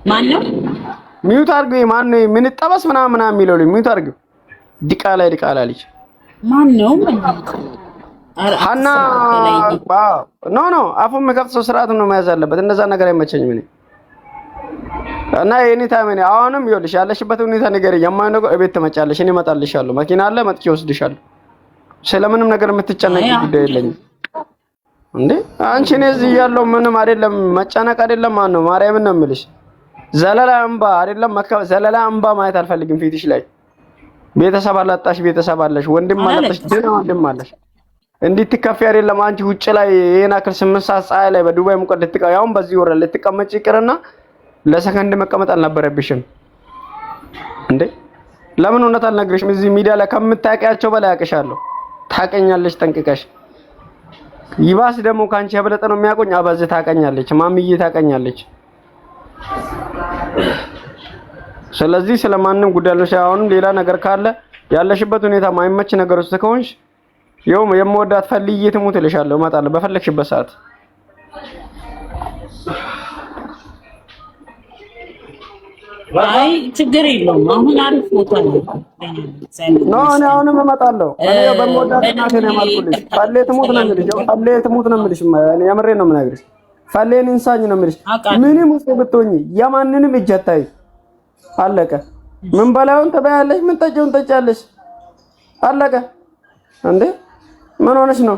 ማነው ሚዩት አድርገው ማነው ምን ጠበስ ምናምን የሚለው ሚዩት አድርገው ዲቃላ ልጅ ማነው ሀና ኖ አፉን መከፍት ሰው ስርዓት ነው መያዝ አለበት እንደዛ ነገር አይመቸኝም እኔ እና የኔ ታመኔ አሁንም ይኸውልሽ ያለሽበት ሁኔታ ነገር የማይነገው እቤት ትመጫለሽ እኔ እመጣልሻለሁ መኪና አለ መጥቼ ወስድሻለሁ ስለምንም ነገር የምትጨነቂ ጉዳይ የለኝም እንዴ አንቺ እዚህ ያለው ምንም አይደለም መጨነቅ አይደለም ማን ነው ማርያምን ነው የምልሽ ዘለላ እንባ አይደለም ዘለላ እንባ ማየት አልፈልግም ፊትሽ ላይ ቤተሰብ አላጣሽ ቤተሰብ አለሽ ወንድም አላጣሽ ደና ወንድም አለሽ እንድትከፊ አይደለም አንቺ ውጭ ላይ የና ክል 8 ሰዓት ፀሐይ ላይ በዱባይ ሙቀት ልትቀያውን በዚህ ወረ ልትቀመጪ ይቅርና ለሰከንድ መቀመጥ አልነበረብሽም እንዴ ለምን እውነት አልነግርሽም እዚህ ሚዲያ ላይ ከምታውቂያቸው በላይ አውቅሻለሁ ታቀኛለሽ ጠንቅቀሽ ይባስ ደግሞ ካንቺ የበለጠ ነው የሚያቆኝ አባዝ ታቀኛለች ማሚዬ ታቀኛለች ስለዚህ ስለማንም ጉዳዮች አሁን ሌላ ነገር ካለ ያለሽበት ሁኔታ ማይመች ነገር ውስጥ ከሆንሽ ይኸው የምወዳት ፈልዬ ትሙት እልሻለሁ እመጣለሁ በፈለግሽበት ሰዓት አይ ችግር የለውም አሁን አሪፍ ቦታ ነው እኔ አሁንም እመጣለሁ እኔ በመወዳት እናቴ ነው የማልኩልሽ ፈልዬ ትሙት ነው የምልሽ ፈልዬ ትሙት ነው የምልሽ እኔ የምሬን ነው የምነግርሽ ፈልዬን እንሳኝ ነው የምልሽ ምንም ውስጥ ብትሆኚ የማንንም እጅ አታይ አለቀ ምን በላውን ተበያለሽ ምን ጠጪውን ጠጪያለሽ አለቀ እንዴ ምን ሆነሽ ነው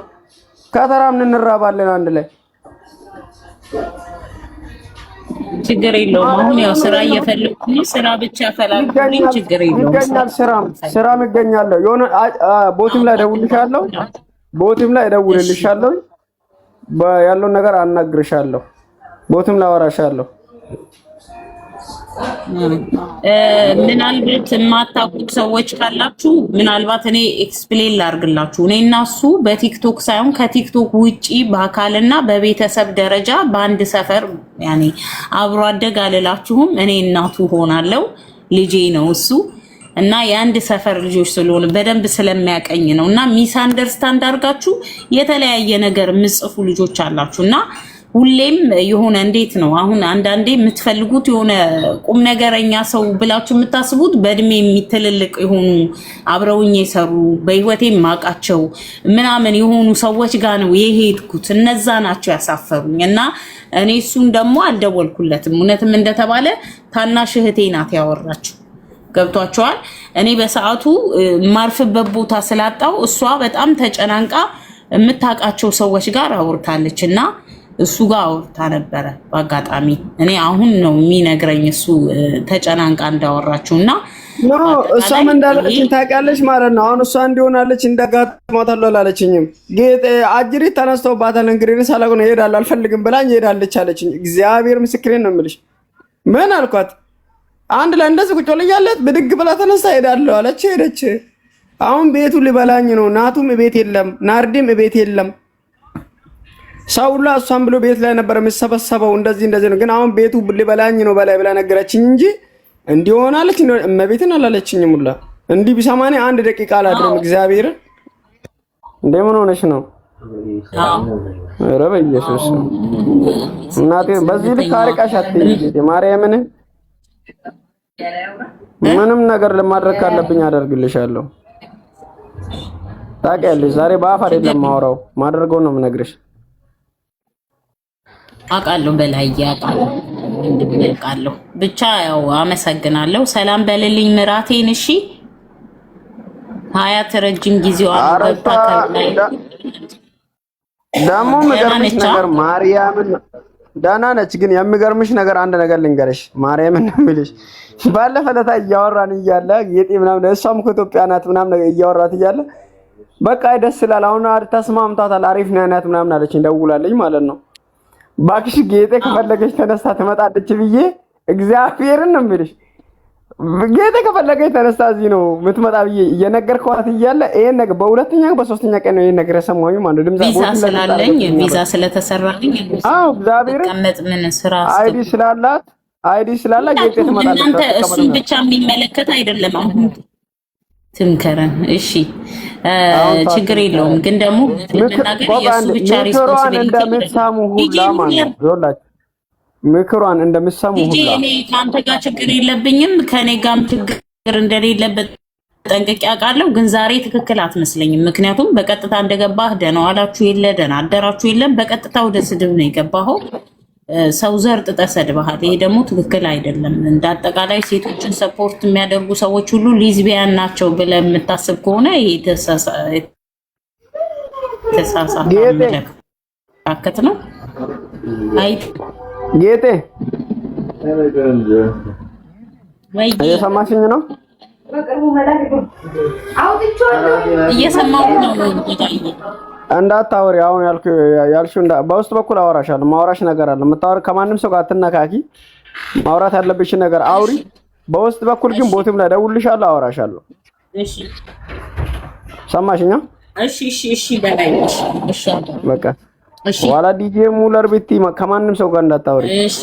ከተራም እንራባለን አንድ ላይ ችግር የለውም አሁን ያው ስራ እየፈለኩኝ ስራ ብቻ ፈላልኩኝ ችግር የለውም ይገኛል ስራም ይገኛል የሆነ ቦቲም ላይ እደውልልሻለሁ ያለውን ነገር አናግርሻለሁ ቦቲም ላይ አወራሻለሁ ምናልባት የማታውቁት ሰዎች ካላችሁ ምናልባት እኔ ኤክስፕሌን ላድርግላችሁ እኔና እሱ በቲክቶክ ሳይሆን ከቲክቶክ ውጪ በአካልና በቤተሰብ ደረጃ በአንድ ሰፈር ያኔ አብሮ አደግ አልላችሁም እኔ እናቱ ሆናለሁ ልጄ ነው እሱ እና የአንድ ሰፈር ልጆች ስለሆነ በደንብ ስለሚያቀኝ ነው እና ሚስ አንደርስታንድ አድርጋችሁ የተለያየ ነገር ምጽፉ ልጆች አላችሁና ሁሌም የሆነ እንዴት ነው አሁን አንዳንዴ የምትፈልጉት የሆነ ቁም ነገረኛ ሰው ብላችሁ የምታስቡት በእድሜ የሚትልልቅ የሆኑ አብረውኝ የሰሩ በህይወቴ ማቃቸው ምናምን የሆኑ ሰዎች ጋር ነው የሄድኩት እነዛ ናቸው ያሳፈሩኝ እና እኔ እሱን ደግሞ አልደወልኩለትም እውነትም እንደተባለ ታናሽ እህቴ ናት ያወራችው ገብቷቸዋል እኔ በሰዓቱ ማርፍበት ቦታ ስላጣው እሷ በጣም ተጨናንቃ የምታቃቸው ሰዎች ጋር አውርታለችና እሱ ጋር አውርታ ነበረ በአጋጣሚ እኔ አሁን ነው የሚነግረኝ እሱ ተጨናንቃ እንዳወራችውና እሷም እንዳለችኝ ታውቂያለሽ ማለት ነው አሁን እሷ እንዲሆናለች እንደጋጥማታለሁ አላለችኝም ጌጥ አጅሪ ተነስተውባታል እንግዲህ ሳላቁ ነው ሄዳለሁ አልፈልግም ብላኝ ሄዳለች አለችኝ እግዚአብሔር ምስክሬን ነው የምልሽ ምን አልኳት አንድ ላይ እንደዚህ ቁጭ ብለኛለች ብድግ ብላ ተነስታ ሄዳለሁ አለች ሄደች አሁን ቤቱ ሊበላኝ ነው ናቱም ቤት የለም ናርዲም ቤት የለም ሳውላ እሷን ብሎ ቤት ላይ ነበር የሚሰበሰበው እንደዚህ ነው ግን አሁን ቤቱ ሊበላኝ ነው በላይ ብላ ነገረችኝ እንጂ እንዲሆናለች እመቤትን አላለችኝም ሁላ እንዲህ ቢሰማኔ አንድ ደቂቃ አላድርም እግዚአብሔር እንደምን ሆነሽ ነው ኧረ በኢየሱስ እናቴ በዚህ ልክ አርቃሽ አትይኝ ማርያምን ምንም ነገር ለማድረግ ካለብኝ አደርግልሻለሁ ታውቂያለሽ ዛሬ በአፍ አይደለም ማወራው ማድረገው ነው የምነግርሽ አቃለሁ በላይ ያቃለሁ ብቻ ያው አመሰግናለሁ ሰላም በልልኝ ምራቴን እሺ ሀያት ረጅም ጊዜው አልገባ ከላይ ደሞ መገርምሽ ነገር ማርያምን ዳና ነች ግን የሚገርምሽ ነገር አንድ ነገር ልንገርሽ ማርያምን ምልሽ ባለፈ ለታ እያወራን እያለ ጌጤ ምናምን እሷም ከኢትዮጵያ ናት ምናምን እያወራት እያለ በቃ ደስ ይላል አሁን ተስማምታታል አሪፍ ናት ምናምን አለችኝ ደውላለች ማለት ነው ባክሽ ጌጤ ከፈለገች ተነስታ ትመጣለች ብዬ እግዚአብሔርን ነው የምልሽ ጌጤ ከፈለገች ተነስታ እዚህ ነው የምትመጣ ብዬ እየነገርኳት እያለ ይሄን ነገር በሁለተኛ በሶስተኛ ቀን ነው ይሄን ነገር ሰማሁኝ ማለት ነው ድምጽ ቪዛ ስላለኝ ቪዛ ስለተሰራልኝ አው እግዚአብሔር ተቀመጥ ምን ስራ አይዲ ስላላት ጌጤ ትመጣለች እናንተ እሱን ብቻ የሚመለከት አይደለም አሁን ትምከረን እሺ ችግር የለውም ግን ደግሞ ለናገር የሱ ብቻ ሪስፖንሲቢሊቲ እንደምትሳሙ ሁላ ማለት ነው ምክሯን እንደምሰሙ ሁላ እኔ ካንተ ጋር ችግር የለብኝም ከኔ ጋርም ችግር እንደሌለበት ጠንቅቄ አውቃለሁ። ግን ዛሬ ትክክል አትመስለኝም። ምክንያቱም በቀጥታ እንደገባህ ደህና ዋላችሁ የለ ደህና አደራችሁ የለም፣ በቀጥታ ወደ ስድብ ነው የገባኸው። ሰው ዘርጥጠ ሰድበሃል። ይሄ ደግሞ ትክክል አይደለም። እንደ አጠቃላይ ሴቶችን ሰፖርት የሚያደርጉ ሰዎች ሁሉ ሊዝቢያን ናቸው ብለህ የምታስብ ከሆነ ይሄ ተሳሳተ አመለካከት ነው። አይ ጌጤ እየሰማሽኝ ነው? እየሰማሁ ነው። እንዳታወሪ አሁን ያልሽው በውስጥ በኩል አወራሻለሁ። ማውራሽ ነገር አለ። የምታወሪ ከማንም ሰው ጋር አትነካኪ። ማውራት ያለብሽ ነገር አውሪ። በውስጥ በኩል ግን ቦትም ላይ ደውልልሻለሁ፣ አወራሻለሁ። እሺ ሰማሽኛ? እሺ እሺ እሺ በላይ እሺ እሺ በቃ እሺ። ዋላ ዲጄ ሙለር ቤቲ ከማንም ሰው ጋር እንዳታወሪ። እሺ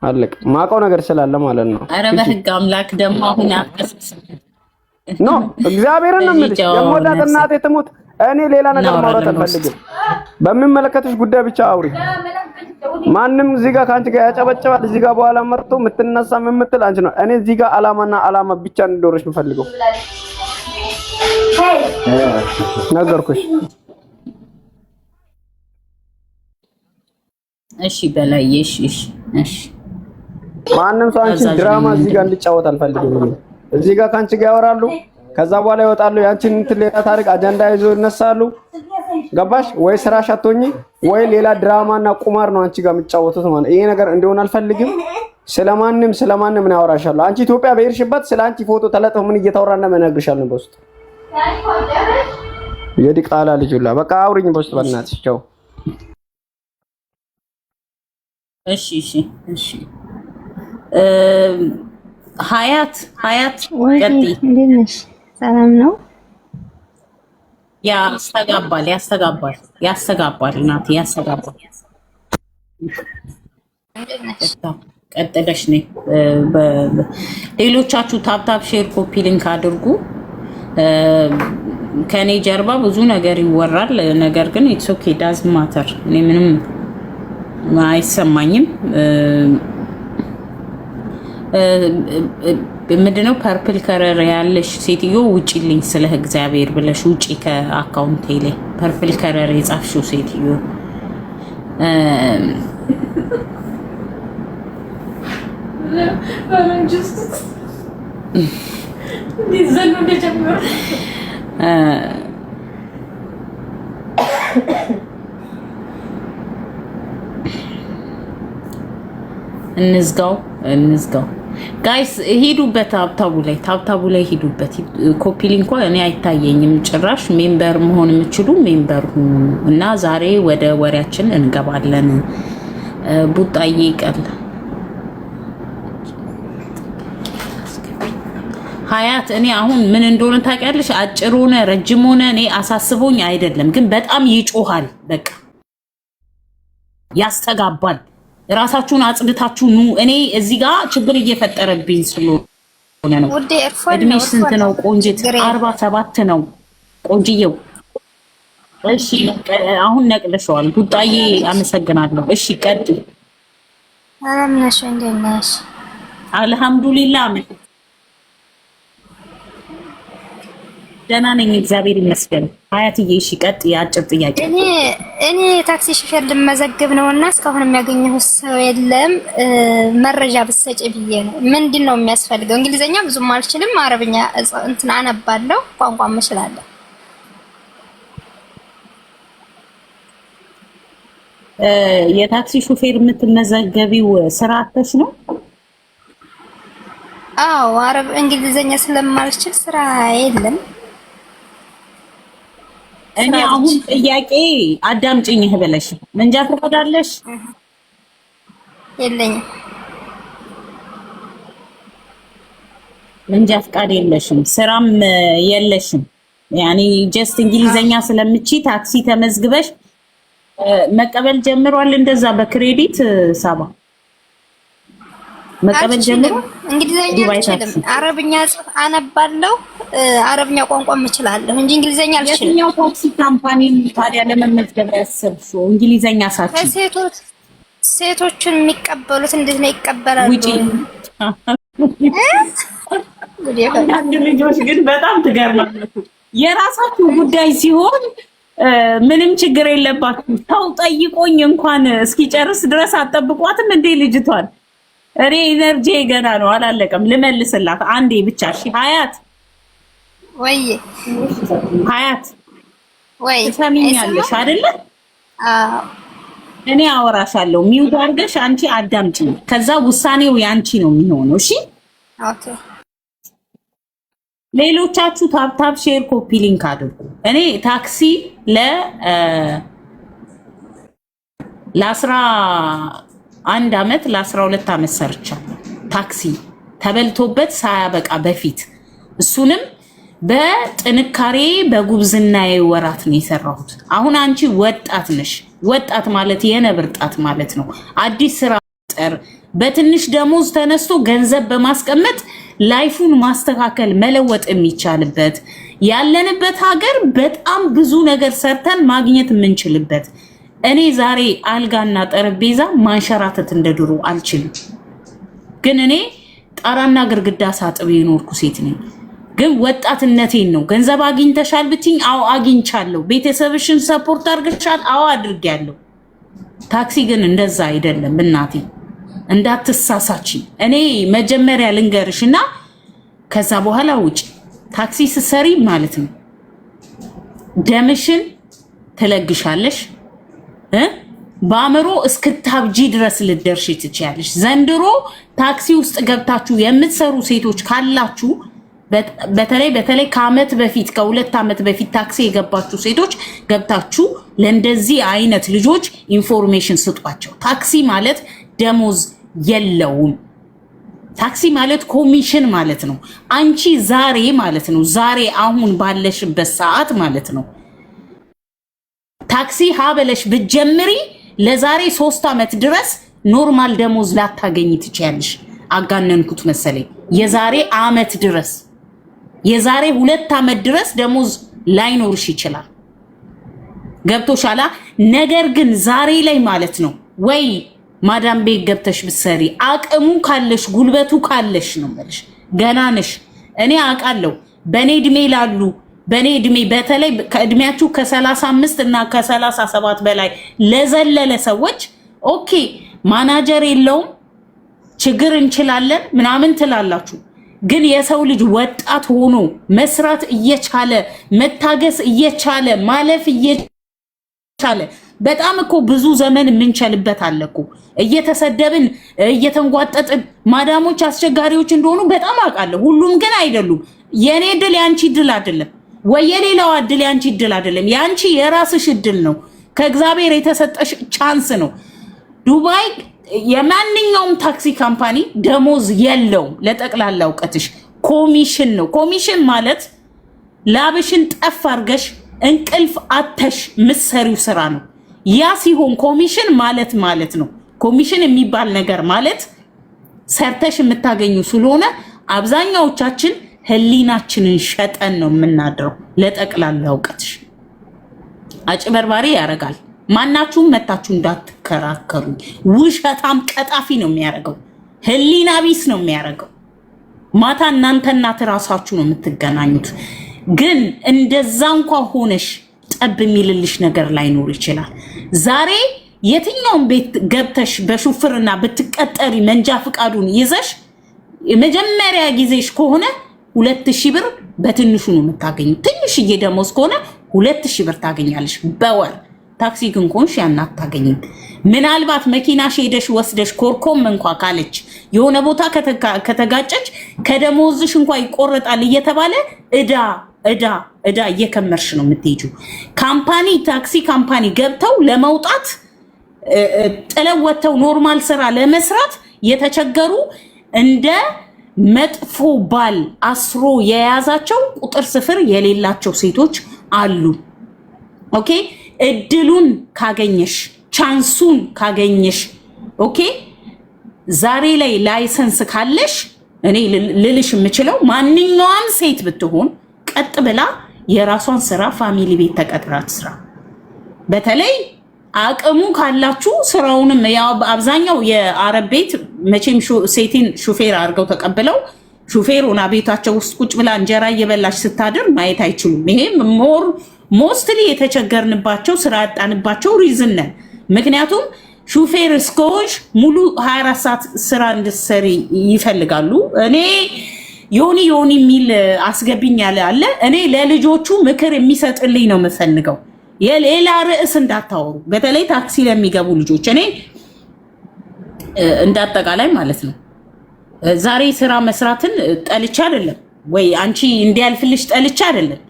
አለቅ ማውቀው ነገር ስላለ ማለት ነው። ኧረ በህግ አምላክ ደግሞ አሁን አትቀስቅስ ኖ እግዚአብሔርን ነው የምልሽ። የሞላት እናቴ ትሙት። እኔ ሌላ ነገር ማውራት አልፈልግም። በሚመለከትሽ ጉዳይ ብቻ አውሪ። ማንም እዚህ ጋር ካንቺ ጋር ያጨበጨባል። እዚህ ጋር በኋላ መርቶ የምትነሳ የምትል አንቺ ነው። እኔ እዚህ ጋር አላማና አላማ ብቻ እንድኖርሽ የምፈልገው ነገርኩሽ። እሺ በላይ እሺ እሺ እሺ። ማንም ሰው አንቺ ድራማ እዚህ ጋር እንድጫወት አልፈልግም። እዚህ ጋር ካንቺ ጋር ያወራሉ፣ ከዛ በኋላ ይወጣሉ። ያንቺን እንትን ሌላ ታሪክ አጀንዳ ይዞ ይነሳሉ። ገባሽ ወይ? ስራሽ አትሆኚ ወይ ሌላ ድራማና ቁማር ነው አንቺ ጋር የምትጫወቱት ማለት። ይሄ ነገር እንዲሆን አልፈልግም። ስለማንም ምን ያወራሻለሁ? አንቺ ኢትዮጵያ በሄድሽበት ስለ አንቺ ፎቶ ተለጥፎ ምን እየተወራና ምን እነግርሻለሁ በውስጥ የዲቃላ ልጅ ሁላ በቃ አውሪኝ በውስጥ በእናትሽ። ቻው። እሺ እሺ እሺ። ሀያት ቀጥይ። እንዴት ነሽ? ሰላም ነው? ያስተጋባል እናቴ ያስተጋባል። ቀጥለሽ ነኝ። ሌሎቻችሁ ታፕታፕ ሼር ኮፒ ሊንክ አድርጉ። ከኔ ጀርባ ብዙ ነገር ይወራል። ነገር ግን ኢትስ ኦኬ ዳዝ ማተር። እኔ ምንም አይሰማኝም። ምንድነው ፐርፕል ከረር ያለሽ ሴትዮ ውጪልኝ፣ ስለ እግዚአብሔር ብለሽ ውጪ ከአካውንቴ ላይ ፐርፕል ከረር የጻፍሽው ሴትዮ። እንዝጋው ጋይስ፣ ሂዱበት ታብታቡ ላይ ሂዱበት። ኮፒ ሊንክ እኔ አይታየኝም ጭራሽ። ሜምበር መሆን የምችሉ ሜምበር ሁኑ እና ዛሬ ወደ ወሬያችን እንገባለን። ቡጣዬ ይቀል ሀያት፣ እኔ አሁን ምን እንደሆነ ታውቂያለሽ? አጭር ሆነ ረጅም ሆነ እኔ አሳስቦኝ አይደለም፣ ግን በጣም ይጮሃል። በቃ ያስተጋባል። ራሳችሁን አጽድታችሁ ኑ። እኔ እዚህ ጋር ችግር እየፈጠረብኝ ስለሆነ ነው። እድሜሽ ስንት ነው ቆንጂት? 47 ነው ቆንጂየው። እሺ አሁን ነቅለሽዋል ቡጣዬ፣ አመሰግናለሁ። እሺ ቀጥይ። ሰላም ነሽ? እንዴት ነሽ? አልሐምዱሊላህ ደህና ነኝ፣ እግዚአብሔር ይመስገን። ሀያትዬ እሺ ቀጥይ። አጭር ጥያቄ። እኔ ታክሲ ሹፌር ልመዘግብ ነውና እስካሁን የሚያገኘው ሰው የለም። መረጃ ብትሰጪ ብዬ ነው። ምንድነው የሚያስፈልገው? እንግሊዘኛ ብዙም አልችልም፣ አረብኛ እንትን አነባለሁ፣ ቋንቋም እችላለሁ። የታክሲ ሹፌር የምትመዘገቢው ስራ አተሽ ነው? አዎ፣ አረብ እንግሊዘኛ ስለማልችል ስራ የለም። እኔ አሁን ጥያቄ አዳምጪኝ ብለሽ መንጃ ፈቃድ አለሽ? የለኝም። መንጃ ፈቃድ የለሽም፣ ስራም የለሽም። ያኔ ጀስት እንግሊዘኛ ስለምቺ ታክሲ ተመዝግበሽ መቀበል ጀምሯል። እንደዛ በክሬዲት ሳባ መቀበል ጀምሯል። እንግሊዘኛ አልችልም፣ አረብኛ አነባለሁ፣ አረብኛ ቋንቋም እችላለሁ እንጂ እንግሊዘኛ አልችልም። የትኛው ታክሲ ካምፓኒ ታዲያ ለመመዝገብ ያሰብሽው? እንግሊዘኛ ሳትችይ ሴቶችን የሚቀበሉት እንዴት ነው ይቀበላሉ? አንዳንድ ልጆች ግን በጣም ትገርማላችሁ። የራሳችሁ ጉዳይ ሲሆን ምንም ችግር የለባችሁ። ሰው ጠይቆኝ እንኳን እስኪጨርስ ድረስ አጠብቋትም እንዴ ልጅቷን። እኔ ኢነርጂ ገና ነው አላለቀም። ልመልስላት አንዴ ብቻ። እሺ ሀያት ወይ ሀያት ወይ ሰሚኛለሽ አይደለ? አዎ እኔ አወራሻለሁ። ሚውት አድርገሽ አንቺ አዳምጪ። ከዛ ውሳኔው ያንቺ ነው የሚሆነው። እሺ ኦኬ። ሌሎቻችሁ ታፕታፕ ሼር ኮፒ ሊንክ አድርጉ። እኔ ታክሲ ለ11 ዓመት ለ12 ዓመት ሰርቻለሁ። ታክሲ ተበልቶበት ሳያበቃ በፊት እሱንም በጥንካሬ በጉብዝናዬ ወራት ነው የሰራሁት። አሁን አንቺ ወጣት ነሽ። ወጣት ማለት የነብር ጣት ማለት ነው። አዲስ ስራ ጠር በትንሽ ደሞዝ ተነስቶ ገንዘብ በማስቀመጥ ላይፉን ማስተካከል መለወጥ የሚቻልበት ያለንበት ሀገር በጣም ብዙ ነገር ሰርተን ማግኘት የምንችልበት። እኔ ዛሬ አልጋና ጠረጴዛ ማንሸራተት እንደድሮ አልችልም። ግን እኔ ጣራና ግርግዳ ሳጥብ የኖርኩ ሴት ነኝ። ግን ወጣትነቴን ነው። ገንዘብ አግኝተሻል ብትኝ፣ አዎ አግኝቻለሁ። ቤተሰብሽን ሰፖርት አድርገሻል? አዎ አድርጌያለሁ። ታክሲ ግን እንደዛ አይደለም እናቴ፣ እንዳትሳሳች። እኔ መጀመሪያ ልንገርሽና ከዛ በኋላ ውጪ። ታክሲ ስትሰሪ ማለት ነው ደምሽን ትለግሻለሽ። በአእምሮ እስክታብጂ ድረስ ልደርሽ ትችያለሽ። ዘንድሮ ታክሲ ውስጥ ገብታችሁ የምትሰሩ ሴቶች ካላችሁ በተለይ ከአመት በፊት ከ2 ዓመት በፊት ታክሲ የገባችሁ ሴቶች ገብታችሁ ለእንደዚህ አይነት ልጆች ኢንፎርሜሽን ስጧቸው። ታክሲ ማለት ደሞዝ የለውም። ታክሲ ማለት ኮሚሽን ማለት ነው። አንቺ ዛሬ ማለት ነው ዛሬ አሁን ባለሽበት ሰዓት ማለት ነው ታክሲ ሀበለሽ ብትጀምሪ ለዛሬ 3 ዓመት ድረስ ኖርማል ደሞዝ ላታገኝ ትችያለሽ። አጋነንኩት መሰለኝ። የዛሬ ዓመት ድረስ የዛሬ 2 ዓመት ድረስ ደሞዝ ላይኖርሽ ይችላል። ገብቶሻላ? ነገር ግን ዛሬ ላይ ማለት ነው ወይ ማዳም ቤት ገብተሽ ብትሰሪ አቅሙ ካለሽ ጉልበቱ ካለሽ ነው ማለት ገና ነሽ። እኔ አውቃለሁ በኔ እድሜ ላሉ በኔ እድሜ በተለይ ከእድሜያችሁ ከ35 እና ከ37 በላይ ለዘለለ ሰዎች ኦኬ ማናጀር የለውም ችግር እንችላለን ምናምን ትላላችሁ። ግን የሰው ልጅ ወጣት ሆኖ መስራት እየቻለ መታገስ እየቻለ ማለፍ እየቻለ በጣም እኮ ብዙ ዘመን የምንችልበት አለ እኮ። እየተሰደብን እየተንጓጠጥን ማዳሞች አስቸጋሪዎች እንደሆኑ በጣም አውቃለሁ። ሁሉም ግን አይደሉም። የኔ ድል ያንቺ ድል አይደለም፣ ወይ የሌላው ድል ያንቺ ድል አይደለም። ያንቺ የራስሽ ድል ነው። ከእግዚአብሔር የተሰጠሽ ቻንስ ነው። ዱባይ የማንኛውም ታክሲ ካምፓኒ ደሞዝ የለውም። ለጠቅላላ እውቀትሽ ኮሚሽን ነው። ኮሚሽን ማለት ላብሽን ጠፍ አድርገሽ እንቅልፍ አተሽ ምሰሪው ስራ ነው። ያ ሲሆን ኮሚሽን ማለት ነው። ኮሚሽን የሚባል ነገር ማለት ሰርተሽ የምታገኙ ስለሆነ አብዛኛዎቻችን ህሊናችንን ሸጠን ነው የምናድረው። ለጠቅላላ እውቀትሽ አጭበርባሪ ያደርጋል። ማናችሁም መታችሁ እንዳትከራከሩ። ውሸታም ቀጣፊ ነው የሚያደርገው። ህሊና ቢስ ነው የሚያደርገው። ማታ እናንተና ትራሳችሁ ነው የምትገናኙት። ግን እንደዛ እንኳን ሆነሽ ጠብ የሚልልሽ ነገር ላይኖር ይችላል። ዛሬ የትኛውን ቤት ገብተሽ በሹፍርና ብትቀጠሪ መንጃ ፍቃዱን ይዘሽ የመጀመሪያ ጊዜሽ ከሆነ 2000 ብር በትንሹ ነው የምታገኙ። ትንሽዬ ደሞዝ ከሆነ 2000 ብር ታገኛለሽ በወር። ታክሲ ግን ኮንሽ ያን አታገኝም። ምናልባት መኪናሽ ሄደሽ ወስደሽ ኮርኮም እንኳን ካለች የሆነ ቦታ ከተጋጨች ከደሞዝሽ እንኳን ይቆረጣል እየተባለ እዳ እየከመርሽ ነው የምትሄጂው። ካምፓኒ ታክሲ ካምፓኒ ገብተው ለመውጣት ጥለው ወጥተው ኖርማል ስራ ለመስራት የተቸገሩ እንደ መጥፎ ባል አስሮ የያዛቸው ቁጥር ስፍር የሌላቸው ሴቶች አሉ። ኦኬ እድሉን ካገኘሽ ቻንሱን ካገኘሽ ኦኬ ዛሬ ላይ ላይሰንስ ካለሽ እኔ ልልሽ የምችለው ማንኛውም ሴት ብትሆን ቀጥ ብላ የራሷን ስራ ፋሚሊ ቤት ተቀጥራ ትስራ። በተለይ አቅሙ ካላችሁ ስራውንም ያው አብዛኛው የአረብ ቤት መቼም ሴቲን ሹፌር አድርገው ተቀብለው ሹፌር ሆና ቤታቸው ውስጥ ቁጭ ብላ እንጀራ እየበላች ስታድር ማየት አይችሉም። ይሄም ሞስትሊ የተቸገርንባቸው ስራ ያጣንባቸው ሪዝን ነን። ምክንያቱም ሹፌር እስከሆንሽ ሙሉ 24 ሰዓት ስራ እንድትሰሪ ይፈልጋሉ። እኔ ዮኒ የሚል አስገብኝ ያለ አለ። እኔ ለልጆቹ ምክር የሚሰጥልኝ ነው የምፈልገው። የሌላ ርዕስ እንዳታወሩ፣ በተለይ ታክሲ ለሚገቡ ልጆች። እኔ እንዳጠቃላይ ማለት ነው ዛሬ ስራ መስራትን ጠልቻ አይደለም ወይ አንቺ እንዲያልፍልሽ ጠልቻ አይደለም።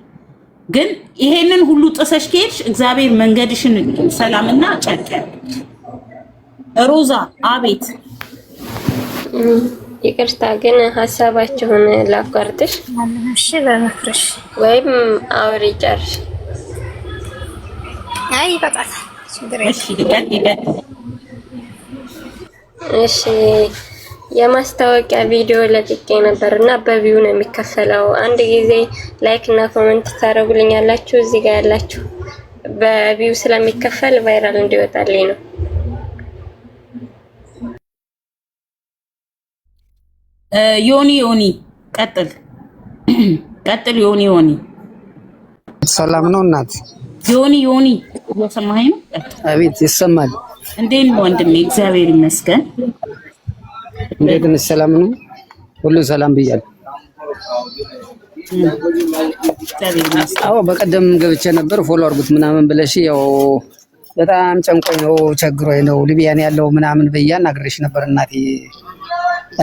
ግን ይሄንን ሁሉ ጥሰሽ ከሄድሽ እግዚአብሔር መንገድሽን ሰላምና ጨቀ ሮዛ አቤት ይቅርታ ግን ሀሳባችሁን ላቋርጥሽ። እሺ በመክረሽ ወይም አውሪ ጨርሽ። አይ በቃ እሺ ይገድ እሺ የማስታወቂያ ቪዲዮ ለቅቄ ነበርና በቪው ነው የሚከፈለው። አንድ ጊዜ ላይክ እና ኮሜንት ታደርጉልኛላችሁ እዚህ ጋር ያላችሁ። በቪው ስለሚከፈል ቫይራል እንዲወጣልኝ ነው። ዮኒ ቀጥል ዮኒ ሰላም ነው እናት ዮኒ እየሰማኸኝ ነው? አቤት ይሰማል። እንዴት ነው ወንድሜ? እግዚአብሔር ይመስገን። እንዴት ነሽ? ሰላም ነው? ሁሉ ሰላም ብያለሁ። አዎ በቀደም ገብቼ ነበር ፎሎ አድርጉት ምናምን ብለሽ ያው በጣም ጨንቆኝ ነው ቸግሮኝ ነው ሊቢያን ያለው ምናምን ብያ አናግሬሽ ነበር እናቴ።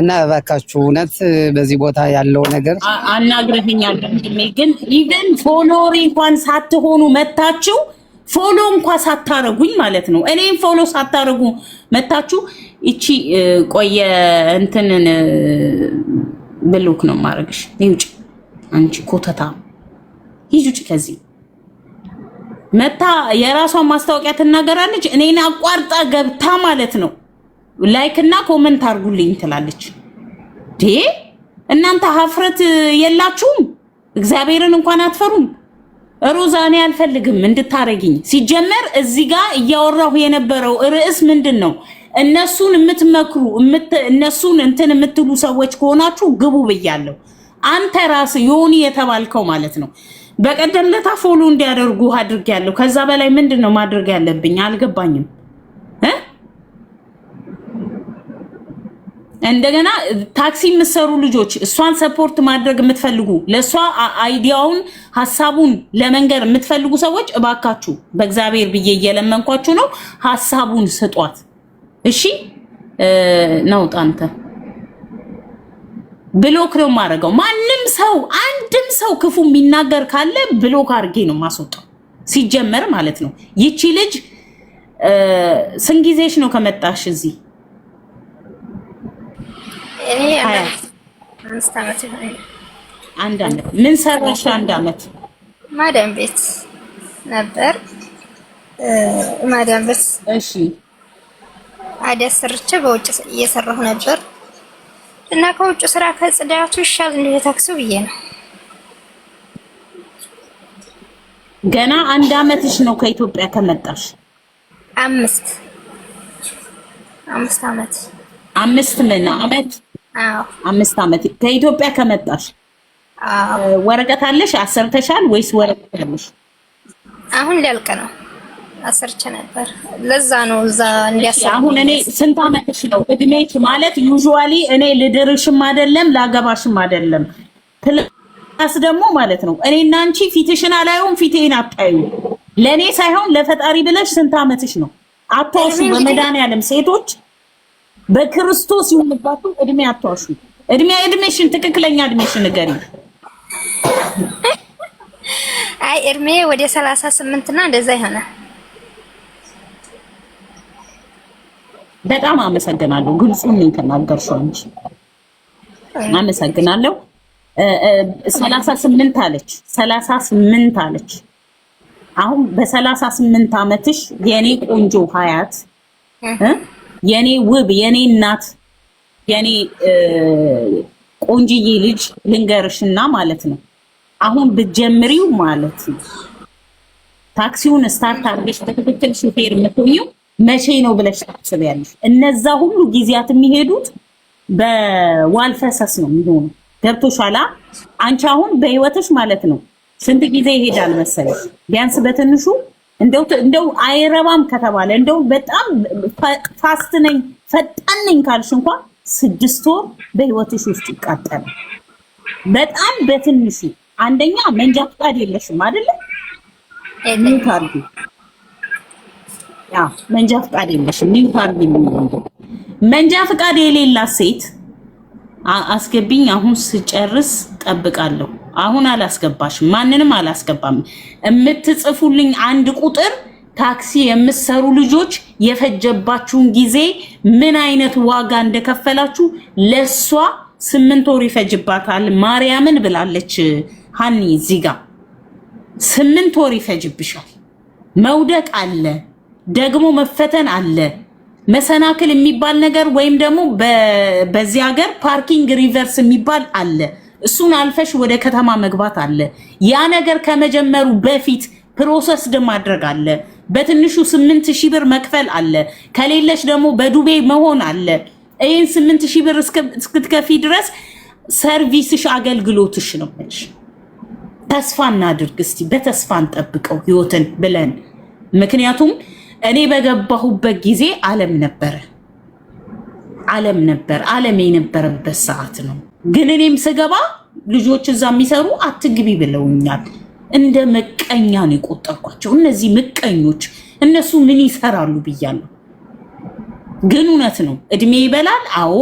እና እባካችሁ እውነት በዚህ ቦታ ያለው ነገር አናግረኸኛል ወንድሜ። ግን ኢቨን ፎሎወር እንኳን ሳትሆኑ መታችሁ ፎሎ እንኳን ሳታረጉኝ ማለት ነው። እኔም ፎሎ ሳታረጉ መታችሁ እቺ ቆየ እንትንን ብሎክ ነው ማረግሽ። ይውጭ አንቺ ኮተታ ይውጭ። ከዚህ መታ የራሷን ማስታወቂያ ትናገራለች። እኔን አቋርጣ ገብታ ማለት ነው ላይክ እና ኮሜንት አርጉልኝ ትላለች። እናንተ ሀፍረት የላችሁም? እግዚአብሔርን እንኳን አትፈሩም? ሮዛ እኔ አልፈልግም እንድታረጊኝ። ሲጀመር እዚህ ጋር እያወራሁ የነበረው ርዕስ ምንድን ነው? እነሱን የምትመክሩ እነሱን እንትን የምትሉ ሰዎች ከሆናችሁ ግቡ ብያለሁ። አንተ ራስ ዮኒ የተባልከው ማለት ነው በቀደም ለታ ፎሎ እንዲያደርጉ አድርጌያለሁ። ከዛ በላይ ምንድን ነው ማድረግ ያለብኝ? አልገባኝም። እንደገና ታክሲ የምትሰሩ ልጆች እሷን ሰፖርት ማድረግ የምትፈልጉ ለሷ አይዲያውን ሐሳቡን ለመንገር የምትፈልጉ ሰዎች እባካችሁ በእግዚአብሔር ብዬ እየለመንኳችሁ ነው፣ ሐሳቡን ስጧት። እሺ ነው ጣንተ ብሎክ ነው ማረጋው። ማንም ሰው አንድም ሰው ክፉ የሚናገር ካለ ብሎክ አድርጌ ነው ማስወጣው ሲጀመር ማለት ነው። ይቺ ልጅ ስንት ጊዜሽ ነው ከመጣሽ እዚህ? እኔ አምስት ዓመት ይሆናል። አንድ ዓመት ምን ሰራሽ? አንድ ዓመት ማዳም ቤት ነበር። ማዳም ቤት እሺ አደሰርቼ በውጭ እየሰራሁ ነበር እና ከውጭ ስራ ከጽዳቱ ይሻል እንደ ታክሲው ብዬ ነው። ገና አንድ ዓመትሽ ነው ከኢትዮጵያ ከመጣሽ? አምስት ዓመት አምስት ምን ዓመት? አዎ 5 ዓመት ከኢትዮጵያ ከመጣሽ። ወረቀት አለሽ? አሰርተሻል ወይስ ወረቀት አለሽ? አሁን ሊያልቅ ነው። አሰርቼ ነበር። ለዛ ነው እዛ እንዲያሰር። አሁን እኔ ስንት ዓመትሽ ነው? እድሜሽ ማለት ዩዥዋሊ እኔ ልድርሽም አይደለም ላገባሽም አይደለም ፕላስ ደግሞ ማለት ነው እኔና አንቺ ፊትሽን አላየውም፣ ፊቴን አታዩ። ለኔ ሳይሆን ለፈጣሪ ብለሽ ስንት ዓመትሽ ነው? አታውሹ። በመድኃኒዓለም ሴቶች በክርስቶስ ይሁንባችሁ እድሜ አታውሹ። እድሜሽን ትክክለኛ እድሜሽን ንገሪኝ። አይ እድሜ ወደ 38 እና እንደዛ ይሆናል። በጣም አመሰግናለሁ። ግልጹን ነው የተናገርሽው እንጂ አመሰግናለሁ። 38 አለች 38 አለች። አሁን በ38 ዓመትሽ የኔ ቆንጆ ሀያት የኔ ውብ የኔ እናት የኔ ቆንጅዬ ልጅ ልንገርሽና ማለት ነው አሁን ብትጀምሪው ማለት ነው ታክሲውን ስታርት አድርገሽ በትክክል ሹፌር የምትሆኚው መቼ ነው ብለሽ ታስቢያለሽ? እነዛ ሁሉ ጊዜያት የሚሄዱት በዋልፈሰስ ነው የሚሆኑ። ገብቶሻል? አንቺ አሁን በህይወትሽ ማለት ነው ስንት ጊዜ ይሄዳል መሰለሽ? ቢያንስ በትንሹ እንደው አይረባም ከተባለ እንደው በጣም ፋስት ነኝ ፈጣን ነኝ ካልሽ እንኳን 6 ወር በህይወትሽ ውስጥ ይቃጠላል። በጣም በትንሹ አንደኛ መንጃ ፈቃድ የለሽም አይደለ? ኒውታርዲ መንጃ ፈቃድ የለሽም። ኒውታርዲ መንጃ ፈቃድ የሌላት ሴት አስገቢኝ አሁን ስጨርስ ጠብቃለሁ። አሁን አላስገባሽም፣ ማንንም አላስገባም። የምትጽፉልኝ አንድ ቁጥር ታክሲ የምትሰሩ ልጆች የፈጀባችሁን ጊዜ ምን አይነት ዋጋ እንደከፈላችሁ ለሷ 8 ወር ይፈጅባታል ማርያምን ብላለች ሃኒ። እዚህ ጋር 8 ወር ይፈጅብሻል። መውደቅ አለ፣ ደግሞ መፈተን አለ። መሰናክል የሚባል ነገር ወይም ደግሞ በዚህ ሀገር ፓርኪንግ ሪቨርስ የሚባል አለ። እሱን አልፈሽ ወደ ከተማ መግባት አለ። ያ ነገር ከመጀመሩ በፊት ፕሮሰስ ማድረግ አለ። በትንሹ 8000 ብር መክፈል አለ። ከሌለሽ ደግሞ በዱቤ መሆን አለ። ይሄን 8000 ብር እስክትከፊ ድረስ ሰርቪስሽ አገልግሎትሽ ነው ማለት። ተስፋ እናድርግ እስቲ፣ በተስፋ እንጠብቀው ህይወትን ብለን። ምክንያቱም እኔ በገባሁበት ጊዜ ዓለም ነበር ዓለም የነበረበት ሰዓት ነው። ግን እኔም ስገባ ልጆች እዛ የሚሰሩ አትግቢ ብለውኛል። እንደ ምቀኛ ነው የቆጠርኳቸው። እነዚህ ምቀኞች እነሱ ምን ይሰራሉ ብያለሁ። ግን እውነት ነው፣ እድሜ ይበላል። አዎ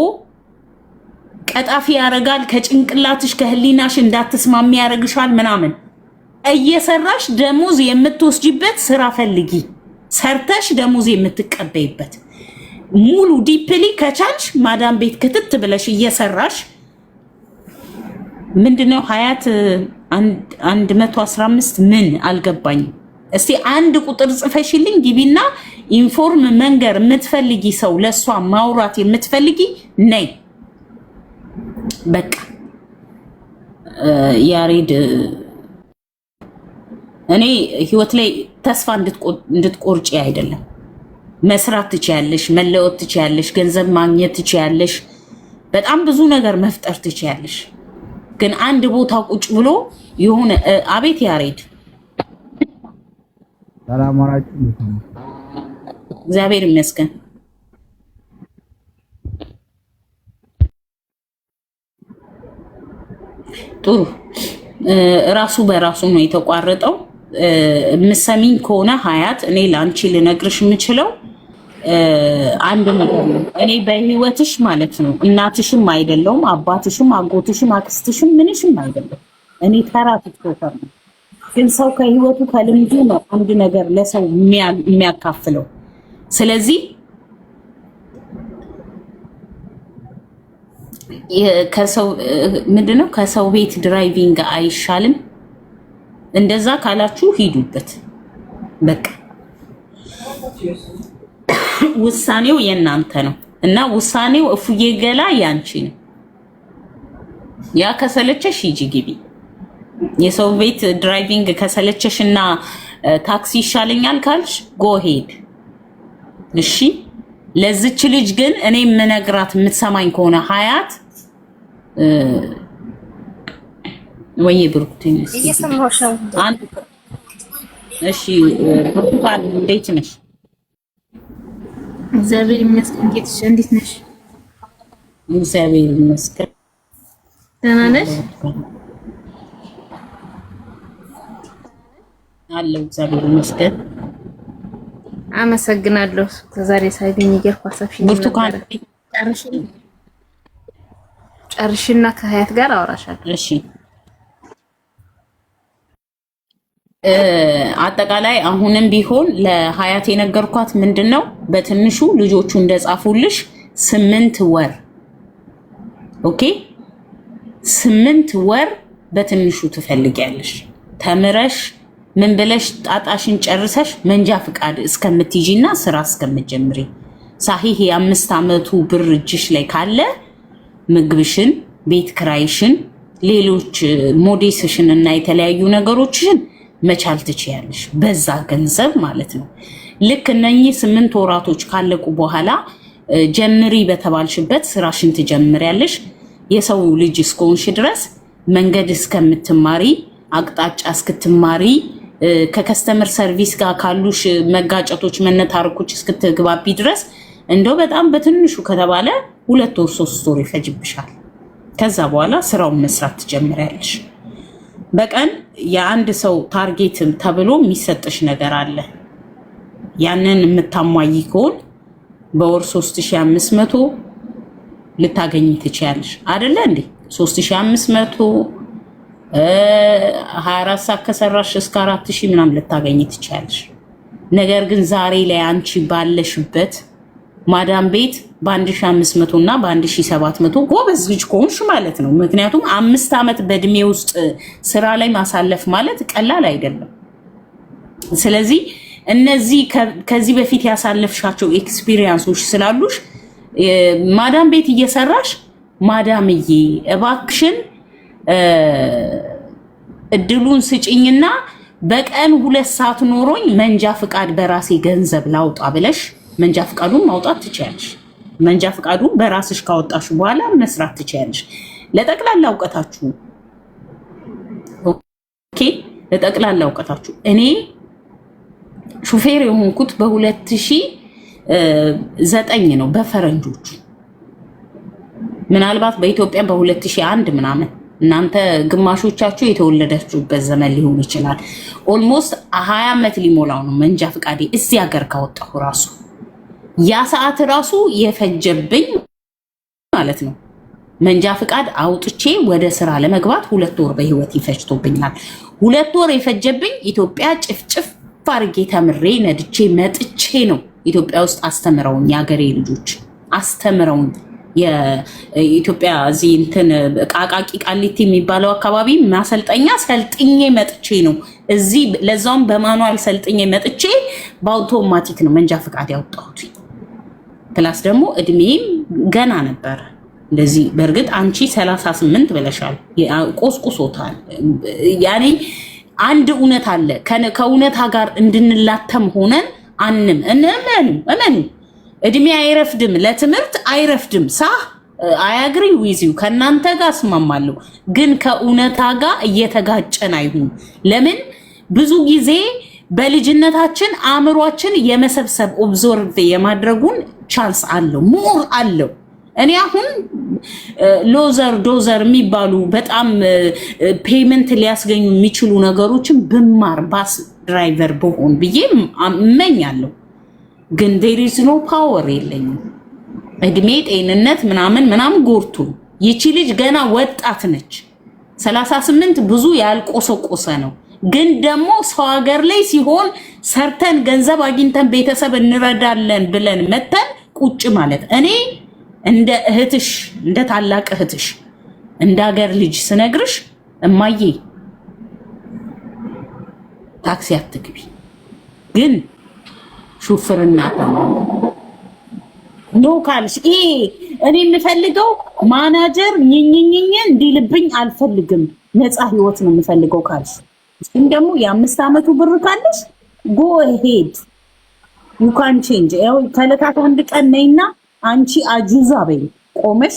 ቀጣፊ ያረጋል። ከጭንቅላትሽ ከህሊናሽ እንዳትስማሚ ያረግሻል ምናምን። እየሰራሽ ደሞዝ የምትወስጂበት ስራ ፈልጊ። ሰርተሽ ደሞዝ የምትቀበይበት ሙሉ ዲፕሊ ከቻልሽ ማዳም ቤት ክትት ብለሽ እየሰራሽ ምንድነው ሀያት 115 ምን አልገባኝም። እስቲ አንድ ቁጥር ጽፈሽልኝ ግቢና ኢንፎርም መንገር የምትፈልጊ ሰው ለሷ ማውራት የምትፈልጊ ነይ። በቃ ያሬድ እኔ ህይወት ላይ ተስፋ እንድትቆርጪ አይደለም። መስራት ትችያለሽ፣ መለወጥ ትችያለሽ፣ ገንዘብ ማግኘት ትችያለሽ፣ በጣም ብዙ ነገር መፍጠር ትችያለሽ። ግን አንድ ቦታ ቁጭ ብሎ የሆነ አቤት ያሬድ ሰላም ወራችሁ። እግዚአብሔር ይመስገን። ጥሩ ራሱ በራሱ ነው የተቋረጠው። ምሰሚኝ ከሆነ ሀያት እኔ ላንቺ ልነግርሽ የምችለው አንድ ነገር ነው። እኔ በህይወትሽ ማለት ነው እናትሽም አይደለሁም፣ አባትሽም፣ አጎትሽም፣ አክስትሽም ምንሽም አይደለም። እኔ ተራ ቲክቶከር ነው። ግን ሰው ከህይወቱ ከልምዱ ነው አንድ ነገር ለሰው የሚያካፍለው። ስለዚህ ከሰው ምንድነው ከሰው ቤት ድራይቪንግ አይሻልም? እንደዛ ካላችሁ ሂዱበት። በቃ ውሳኔው የእናንተ ነው እና ውሳኔው እፉዬ ገላ ያንቺ ነው። ያ ከሰለቸሽ ሂጂ ግቢ። የሰው ቤት ድራይቪንግ ከሰለቸሽና ታክሲ ይሻለኛል ካልሽ ጎ ሄድ። እሺ ለዚች ልጅ ግን እኔ የምነግራት የምትሰማኝ ከሆነ ሀያት ወይ ብሩክቲን እየሰማሁሽ ነው። እሺ ብሩክታን እንዴት ነሽ? እግዚአብሔር ይመስገን። እንዴት ነሽ? እግዚአብሔር ይመስገን። ደህና ነሽ? አለሁ እግዚአብሔር ይመስገን። አመሰግናለሁ። ከዛሬ ሳይገኝ ይገርኩ አሰብሽኝ። ብርቱካን ጨርሽና ከሀያት ጋር አወራሻለሁ። እሺ አጠቃላይ አሁንም ቢሆን ለሀያት የነገርኳት ምንድነው በትንሹ ልጆቹ እንደጻፉልሽ 8 ወር ኦኬ 8 ወር በትንሹ ትፈልጊያለሽ። ተምረሽ ምን ብለሽ ጣጣሽን ጨርሰሽ መንጃ ፍቃድ እስከምትይጂና ስራ እስከምትጀምሪ ሳሂህ የ5 ዓመቱ ብር እጅሽ ላይ ካለ ምግብሽን፣ ቤት ክራይሽን፣ ሌሎች ሞዴስሽን እና የተለያዩ ነገሮችን መቻል ትችያለሽ፣ በዛ ገንዘብ ማለት ነው። ልክ እነኚህ 8 ወራቶች ካለቁ በኋላ ጀምሪ በተባልሽበት ስራሽን ትጀምሪያለሽ። የሰው ልጅ እስከሆንሽ ድረስ መንገድ እስከምትማሪ አቅጣጫ እስክትማሪ ከከስተመር ሰርቪስ ጋር ካሉሽ መጋጨቶች መነታረኮች እስክትግባቢ ድረስ እንደው በጣም በትንሹ ከተባለ 2 ወር 3 ወር ይፈጅብሻል። ከዛ በኋላ ስራውን መስራት ትጀምሪያለሽ። በቀን የአንድ ሰው ታርጌት ተብሎ የሚሰጥሽ ነገር አለ። ያንን የምታሟይ ከሆነ በወር 3500 ልታገኝ ትችያለሽ አይደለ እንዴ? 3500 24 ሰዓት ከሰራሽ እስከ 4000 ምናምን ልታገኝ ትችያለሽ። ነገር ግን ዛሬ ላይ አንቺ ባለሽበት ማዳም ቤት በ1500 እና በ1700 ጎበዝ ልጅ ከሆንሽ ማለት ነው። ምክንያቱም 5 ዓመት በእድሜ ውስጥ ስራ ላይ ማሳለፍ ማለት ቀላል አይደለም። ስለዚህ እነዚህ ከዚህ በፊት ያሳለፍሻቸው ኤክስፒሪየንሶች ስላሉሽ ማዳም ቤት እየሰራሽ ማዳምዬ እባክሽን እድሉን ስጭኝና በቀን 2 ሰዓት ኖሮኝ መንጃ ፍቃድ በራሴ ገንዘብ ላውጣ ብለሽ መንጃ ፍቃዱን ማውጣት ትችያለሽ። መንጃ ፍቃዱን በራስሽ ካወጣሽ በኋላ መስራት ትችያለሽ። ለጠቅላላ እውቀታችሁ ኦኬ፣ ለጠቅላላ እውቀታችሁ እኔ ሹፌር የሆንኩት በ2009 ነው በፈረንጆቹ። ምናልባት በኢትዮጵያ በ2001 ምናምን እናንተ ግማሾቻችሁ የተወለዳችሁበት ዘመን ሊሆን ይችላል። ኦልሞስት 20 ዓመት ሊሞላው ነው መንጃ ፍቃዴ እዚህ ሀገር ካወጣሁ ራሱ ያ ሰዓት ራሱ የፈጀብኝ ማለት ነው። መንጃ ፍቃድ አውጥቼ ወደ ስራ ለመግባት 2 ወር በህይወት ይፈጅቶብኛል። 2 ወር የፈጀብኝ ኢትዮጵያ ጭፍጭፍ አድርጌ ተምሬ ነድቼ መጥቼ ነው። ኢትዮጵያ ውስጥ አስተምረውኝ የሀገሬ ልጆች አስተምረውኝ የኢትዮጵያ እዚህ እንትን ቃቃቂ ቃሊቲ የሚባለው አካባቢ ማሰልጠኛ ሰልጥኜ መጥቼ ነው እዚህ። ለዛውም በማኑዋል ሰልጥኜ መጥቼ በአውቶማቲክ ነው መንጃ ፍቃድ ያወጣሁት። ፕላስ ደግሞ እድሜም ገና ነበር። እንደዚህ በእርግጥ አንቺ 38 ብለሻል፣ ቆስቁሶታል። ያኔ አንድ እውነት አለ። ከእውነታ ጋር እንድንላተም ሆነን እመኑ እድሜ አይረፍድም፣ ለትምህርት አይረፍድም። አያግሪ ዊዚው ከእናንተ ጋር እስማማለሁ፣ ግን ከእውነታ ጋር እየተጋጨን አይሁን። ለምን ብዙ ጊዜ በልጅነታችን አእምሯችን የመሰብሰብ ኦብዞርቭ የማድረጉን ቻንስ አለው፣ ሞር አለው። እኔ አሁን ሎዘር ዶዘር የሚባሉ በጣም ፔመንት ሊያስገኙ የሚችሉ ነገሮችን ብማር ባስ ድራይቨር ብሆን ብዬ እመኛለሁ። ግን there is no power የለኝም። እድሜ ጤንነት ምናምን ጎርቱ። ይቺ ልጅ ገና ወጣት ነች። 38 ብዙ ያልቆሰቆሰ ነው። ግን ደግሞ ሰው ሀገር ላይ ሲሆን ሰርተን ገንዘብ አግኝተን ቤተሰብ እንረዳለን ብለን መተን ቁጭ ማለት እኔ እንደ እህትሽ እንደ ታላቅ እህትሽ እንደ ሀገር ልጅ ስነግርሽ እማዬ ታክሲ አትግቢ፣ ግን ሹፍርና ነው ካልሽ እኔ የምፈልገው ማናጀር ኝኝኝኝ እንዲልብኝ አልፈልግም፣ ነፃ ህይወት ነው የምፈልገው ካልሽ ግን ደግሞ የ5 ዓመቱ ብር ካለሽ go ahead you can change። ያው ከለታት አንድ ቀን ነይና አንቺ አጁዛ በይ ቆመሽ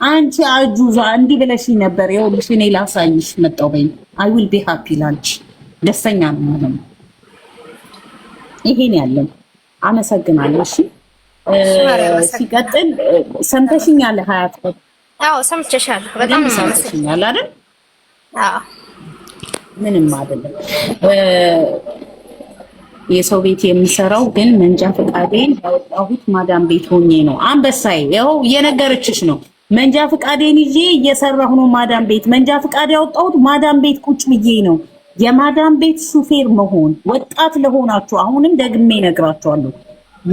አንቺ አጁዛ እንዲህ ብለሽ ነበር ይኸውልሽ እኔ ላሳይሽ መጣው በይ I will be happy ላንቺ ደስተኛ ነው ማለት ነው። ይሄን ያለው አመሰግናለሁ። እሺ ሲቀጥል ሰምተሽኛል ሀያት? አዎ ሰምተሻለሁ። በጣም ሰምተሽኛል አይደል? አዎ ምንም አይደለም። የሰው ቤት የሚሰራው ግን መንጃ ፈቃዴን ያወጣሁት ማዳም ቤት ሆኜ ነው። አንበሳይ ያው እየነገረችሽ ነው። መንጃ ፈቃዴን ይዤ እየሰራሁ ነው ማዳም ቤት። መንጃ ፈቃድ ያወጣሁት ማዳም ቤት ቁጭ ብዬ ነው። የማዳም ቤት ሹፌር መሆን ወጣት ለሆናችሁ አሁንም ደግሜ እነግራችኋለሁ፣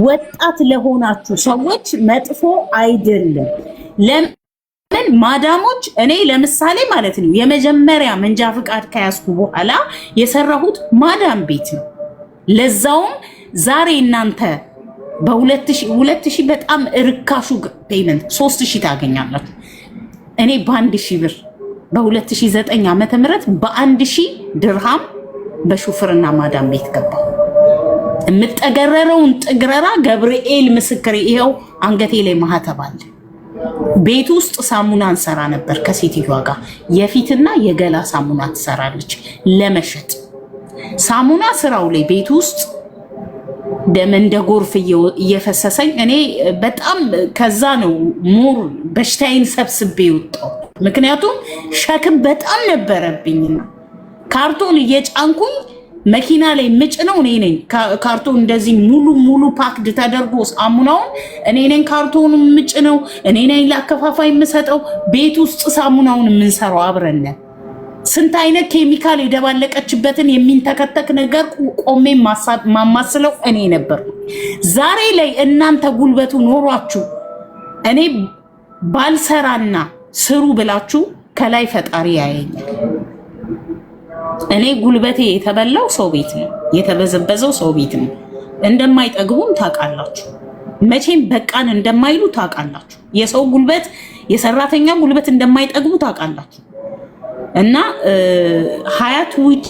ወጣት ለሆናችሁ ሰዎች መጥፎ አይደለም። ለምን ማዳሞች እኔ ለምሳሌ ማለት ነው የመጀመሪያ መንጃ ፈቃድ ከያዝኩ በኋላ የሰራሁት ማዳም ቤት ነው። ለዛውም ዛሬ እናንተ በ2000 በጣም እርካሹ ፔመንት 3000 ታገኛላችሁ። እኔ በ1000 ብር በ2009 ዓመተ ምህረት በ1000 ድርሃም በሹፍርና ማዳም ቤት ገባሁ። የምጠገረረውን ጥግረራ ገብርኤል ምስክር ይሄው አንገቴ ላይ ማህተብ አለ። ቤት ውስጥ ሳሙና እንሰራ ነበር ከሴትዮዋ ጋር። የፊትና የገላ ሳሙና ትሰራለች ለመሸጥ። ሳሙና ስራው ላይ ቤት ውስጥ ደም እንደ ጎርፍ እየፈሰሰኝ እኔ በጣም ከዛ ነው ሞር በሽታዬን ሰብስቤ ወጣሁ። ምክንያቱም ሸክም በጣም ነበረብኝና ካርቶን እየጫንኩኝ መኪና ላይ ምጭነው እኔ ነኝ። ካርቶን እንደዚህ ሙሉ ፓክድ ተደርጎ ሳሙናውን እኔ ነኝ ካርቶኑን ምጭነው፣ እኔ ነኝ ለአከፋፋይ የምሰጠው። ቤት ውስጥ ሳሙናውን የምንሰራው አብረን ነን። ስንት አይነት ኬሚካል የደባለቀችበትን የሚንተከተክ ነገር ቆሜ ማማስለው እኔ ነበር። ዛሬ ላይ እናንተ ጉልበቱ ኖሯችሁ እኔ ባልሰራና ስሩ ብላችሁ ከላይ ፈጣሪ ያየኛል። እኔ ጉልበቴ የተበላው ሰው ቤት ነው፣ የተበዘበዘው ሰው ቤት ነው። እንደማይጠግቡም ታውቃላችሁ። መቼም በቃን እንደማይሉ ታውቃላችሁ። የሰው ጉልበት የሰራተኛ ጉልበት እንደማይጠግቡ ታውቃላችሁ። እና ሀያት ውጪ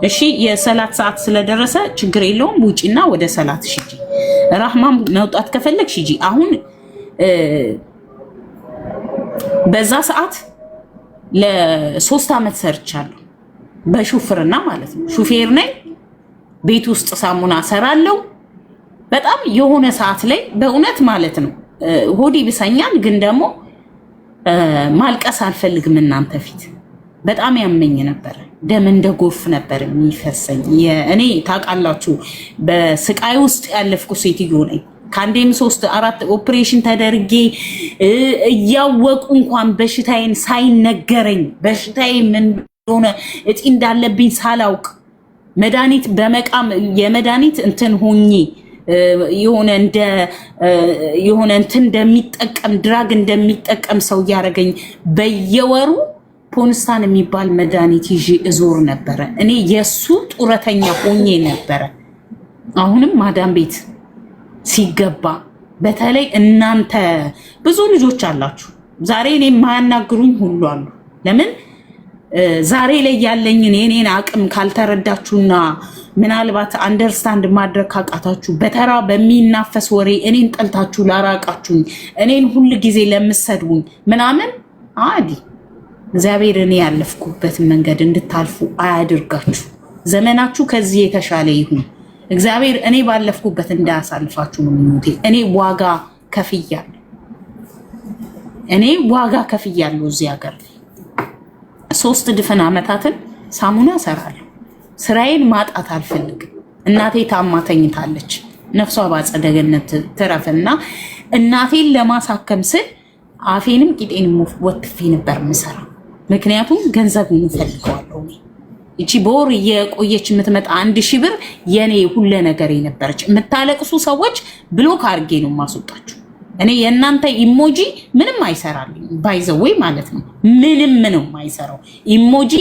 እሺ፣ የሰላት ሰዓት ስለደረሰ ችግር የለውም ውጪና ወደ ሰላት ሂጂ። ራህማን መውጣት ከፈለግሽ ሂጂ። አሁን በዛ ሰዓት ለ3 ዓመት ሰርቻለሁ በሹፍርና ማለት ነው። ሹፌር ነኝ። ቤት ውስጥ ሳሙና ሰራለሁ። በጣም የሆነ ሰዓት ላይ በእውነት ማለት ነው ሆዲ ብሰኛል፣ ግን ደግሞ ማልቀስ አልፈልግም እናንተ ፊት። በጣም ያመኝ ነበር። ደም እንደ ጎርፍ ነበር የሚፈሰኝ። እኔ ታውቃላችሁ በስቃይ ውስጥ ያለፍኩ ሴትዮ ነኝ። ከአንዴም 3-4 ኦፕሬሽን ተደርጌ እያወቁ እንኳን በሽታዬን ሳይነገረኝ በሽታዬ ምን እንደሆነ እጢ እንዳለብኝ ሳላውቅ መድኃኒት በመቃም የመድኃኒት እንትን ሆኜ የሆነ እንትን እንደሚጠቀም ድራግ እንደሚጠቀም ሰው እያደረገኝ በየወሩ ፖንስታን የሚባል መድኃኒት ይዤ እዞር ነበረ። እኔ የሱ ጡረተኛ ሆኜ ነበረ። አሁንም ማዳም ቤት ሲገባ በተለይ እናንተ ብዙ ልጆች አላችሁ። ዛሬ እኔ የማያናግሩኝ ሁሉ አሉ። ለምን ዛሬ ላይ ያለኝን የኔን አቅም ካልተረዳችሁና ምናልባት አንደርስታንድ ማድረግ ካቃታችሁ በተራ በሚናፈስ ወሬ እኔን ጠልታችሁ ላራቃችሁኝ፣ እኔን ሁል ጊዜ ለምሰድቡኝ ምናምን አዲ እግዚአብሔር እኔ ያለፍኩበትን መንገድ እንድታልፉ አያድርጋችሁ። ዘመናችሁ ከዚህ የተሻለ ይሁን። እግዚአብሔር እኔ ባለፍኩበት እንዳያሳልፋችሁ ነው ምኞቴ። እኔ ዋጋ ከፍያለሁ እዚህ ሀገር 3 ድፍን ዓመታትን ሳሙና ሰራለሁ። ስራዬን ማጣት አልፈልግም። እናቴ ታማ ተኝታለች፣ ነፍሷ በአጸደ ገነት ትረፍና እናቴን ለማሳከም ስል አፌንም ቂጤንም ወትፌ ነበር የምሰራው። ምክንያቱም ገንዘብ እንፈልገዋለሁ። እቺ በወር የቆየች የምትመጣ 1000 ብር የኔ ሁሉ ነገር የነበረች። የምታለቅሱ ሰዎች ብሎክ አድርጌ ነው ማስወጣችሁ። እኔ የእናንተ ኢሞጂ ምንም አይሰራልኝ ባይዘወይ ማለት ነው። ምንም ነው አይሰራው። ኢሞጂ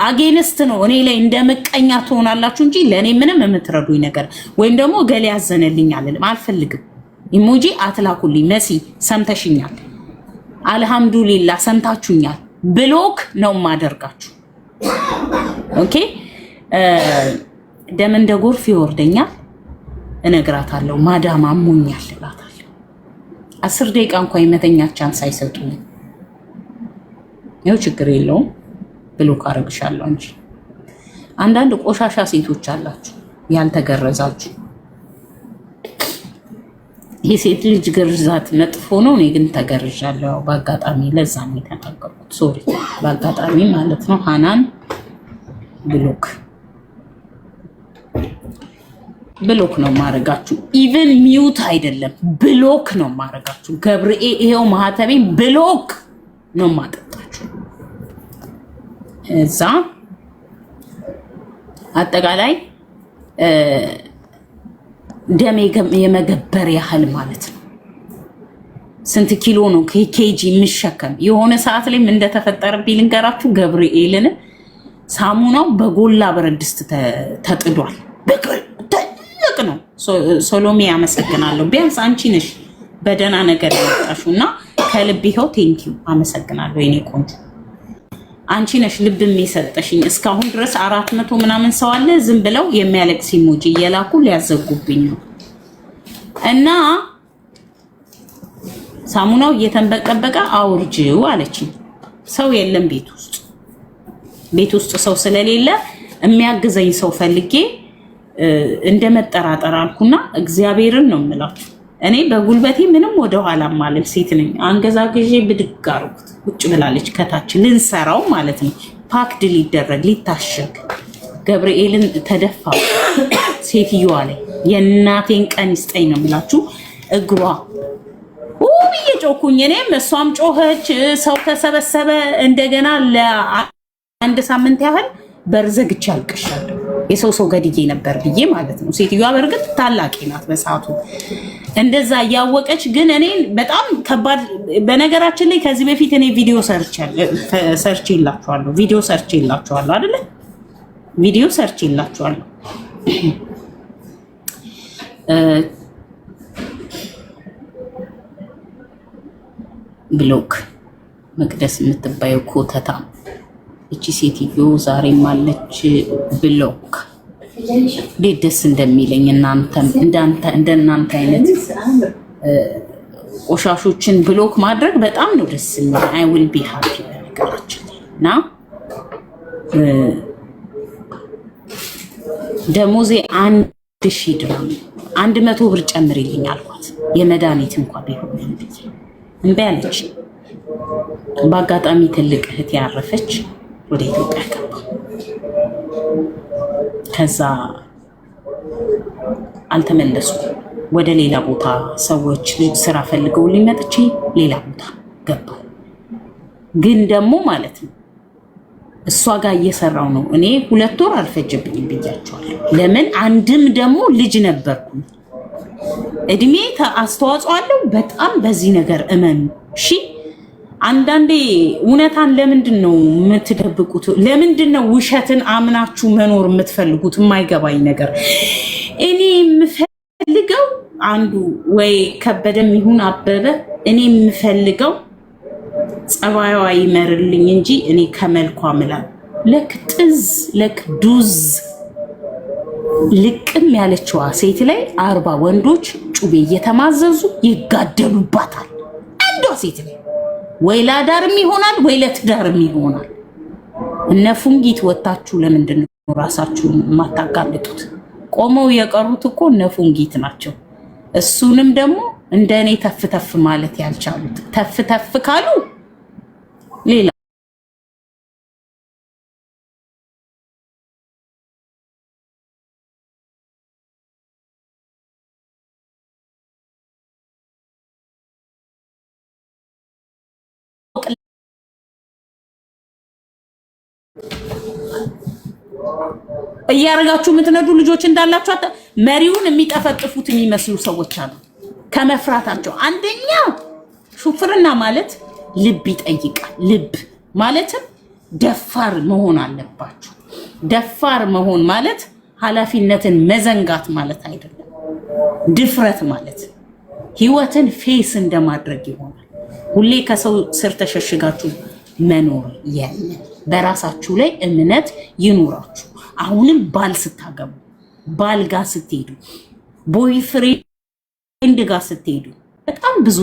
አጌንስት ነው እኔ ላይ እንደመቀኛ ትሆናላችሁ እንጂ ለኔ ምንም የምትረዱኝ ነገር ወይም ደግሞ ገሌ ያዘነልኝ አልፈልግም። ኢሞጂ አትላኩልኝ። መሲ ሰምተሽኛል፣ አልহামዱሊላህ ሰምታችሁኛል። ብሎክ ነው ማደርጋችሁ። ኦኬ። ደም እንደ ጎርፍ ይወርደኛል፣ እነግራታለሁ። ማዳም አሞኛል እላታለሁ። 10 ደቂቃ እንኳን የመተኛ ቻንስ አይሰጡኝ። ይኸው ችግር የለውም ብሎክ አረግሻለሁ እንጂ አንዳንድ ቆሻሻ ሴቶች አላችሁ ያልተገረዛችሁ። የሴት ልጅ ግርዛት መጥፎ ነው። እኔ ግን ተገርዣለሁ በአጋጣሚ። ለዛ ነው የተናገርኩት። ሶሪ በአጋጣሚ ማለት ነው። ሃናን ብሎክ ነው ማረጋችሁ። ኢቭን ሚውት አይደለም ብሎክ ነው ማረጋችሁ። ገብርኤል ይሄው ማህተቤን ብሎክ ነው ማጠጣችሁ። እዛ አጠቃላይ ደም የመገበር ያህል ማለት ነው። ስንት ኪሎ ነው ኬጂ የሚሸከም? የሆነ ሰዓት ላይ ምን እንደተፈጠረብኝ ልንገራችሁ። ገብርኤልን ሳሙናው በጎላ ብረት ድስት ተጥዷል። ትልቅ ነው። ሶሎሜ አመሰግናለሁ። ቢያንስ አንቺ ነሽ በደህና ነገር ያወጣሽው እና ከልብ ይኸው ቴንኪው አመሰግናለሁ የኔ ቆንጆ። አንቺ ነሽ ልብም የሰጠሽኝ። እስካሁን ድረስ 400 ምናምን ሰው አለ ዝም ብለው የሚያለቅስ ኢሞጂ እየላኩ ሊያዘጉብኝ ነው። እና ሳሙናው እየተንበቀበቀ አውርጂው አለችኝ። ሰው የለም ቤት ውስጥ ሰው ስለሌለ የሚያግዘኝ ሰው ፈልጌ እንደመጠራጠር አልኩና እግዚአብሔርን ነው የምላችሁ። እኔ በጉልበቴ ምንም ወደ ኋላ ማለት ሴት ነኝ። አንገዛግዤ ብድግ አድርጉት ቁጭ ብላለች ከታች ልንሰራው ማለት ነው። ፓክድ ሊደረግ ሊታሸግ ገብርኤልን ተደፋ ሴትዮዋ ላይ የእናቴን ቀን ይስጠኝ ነው የምላችሁ። እግሯ ብዬ ጮኩኝ። እኔም እሷም ጮኸች። ሰው ተሰበሰበ። እንደገና ለአንድ ሳምንት ያህል በርዘግቼ አልቅሻለሁ። የሰው ገድዬ ነበር ብዬ ማለት ነው። ሴትዮዋ በእርግጥ ታላቂ ናት በሰዓቱ እንደዛ እያወቀች ግን እኔ በጣም ከባድ። በነገራችን ላይ ከዚህ በፊት እኔ ቪዲዮ ሰርች ይላችኋለሁ አይደለ? ቪዲዮ ሰርች ይላችኋለሁ። ብሎክ መቅደስ የምትባየው ኮተታ እቺ ሴትዮ ዛሬም አለች። ብሎክ እንዴት ደስ እንደሚለኝ እናንተም እንደናንተ አይነት ቆሻሾችን ብሎክ ማድረግ በጣም ነው ደስ የሚል። አይ ዊል ቢ ሃፒ በነገራችን እና ደሞዜ 1000 ድርሃም 100 ብር ጨምሪልኝ አልኳት። የመድኃኒት እንኳን ቢሆን እምቢ አለች። በአጋጣሚ ትልቅ እህት ያረፈች ወደ ኢትዮጵያ ገባ። ከዛ አልተመለስኩም። ወደ ሌላ ቦታ ሰዎች ስራ ፈልገው ሊመጥቼ ሌላ ቦታ ገባ። ግን ደግሞ ማለት ነው እሷ ጋር እየሰራው ነው። እኔ 2 ወር አልፈጀብኝም ብያቸዋለሁ። ለምን አንድም ደግሞ ልጅ ነበርኩ። እድሜ አስተዋጽኦ አለው በጣም በዚህ ነገር እመኑ እሺ። አንዳንዴ እውነታን ለምንድን ነው የምትደብቁት? ለምንድን ነው ውሸትን አምናችሁ መኖር የምትፈልጉት? የማይገባኝ ነገር እኔ የምፈልገው አንዱ ወይ ከበደም ይሁን አበበ እኔ የምፈልገው ጸባይዋ ይመርልኝ እንጂ እኔ ከመልኳ ምላል ለክጥዝ ለክዱዝ ልቅም ያለችዋ ሴት ላይ 40 ወንዶች ጩቤ እየተማዘዙ ይጋደሉባታል። አንዷ ሴት ላይ ወይ ለዳርም ይሆናል ወይ ለትዳርም ይሆናል። እነ ፉንጊት ወጣችሁ ለምንድን ነው ራሳችሁን የማታጋልጡት? ቆመው የቀሩት እኮ እነ ፉንጊት ናቸው። እሱንም ደግሞ እንደኔ ተፍተፍ ማለት ያልቻሉት ተፍተፍ ካሉ ሌላ እያረጋችሁ የምትነዱ ልጆች እንዳላችሁ መሪውን የሚጠፈጥፉት የሚመስሉ ሰዎች አሉ። ከመፍራታቸው አንደኛ ሹፍርና ማለት ልብ ይጠይቃል። ልብ ማለትም ደፋር መሆን አለባችሁ። ደፋር መሆን ማለት ኃላፊነትን መዘንጋት ማለት አይደለም። ድፍረት ማለት ህይወትን ፌስ እንደማድረግ ይሆናል። ሁሌ ከሰው ስር ተሸሽጋችሁ መኖር የለም። በራሳችሁ ላይ እምነት ይኑራችሁ። አሁንም ባል ስታገቡ፣ ባል ጋር ስትሄዱ፣ ቦይፍሬንድ ጋር ስትሄዱ በጣም ብዙ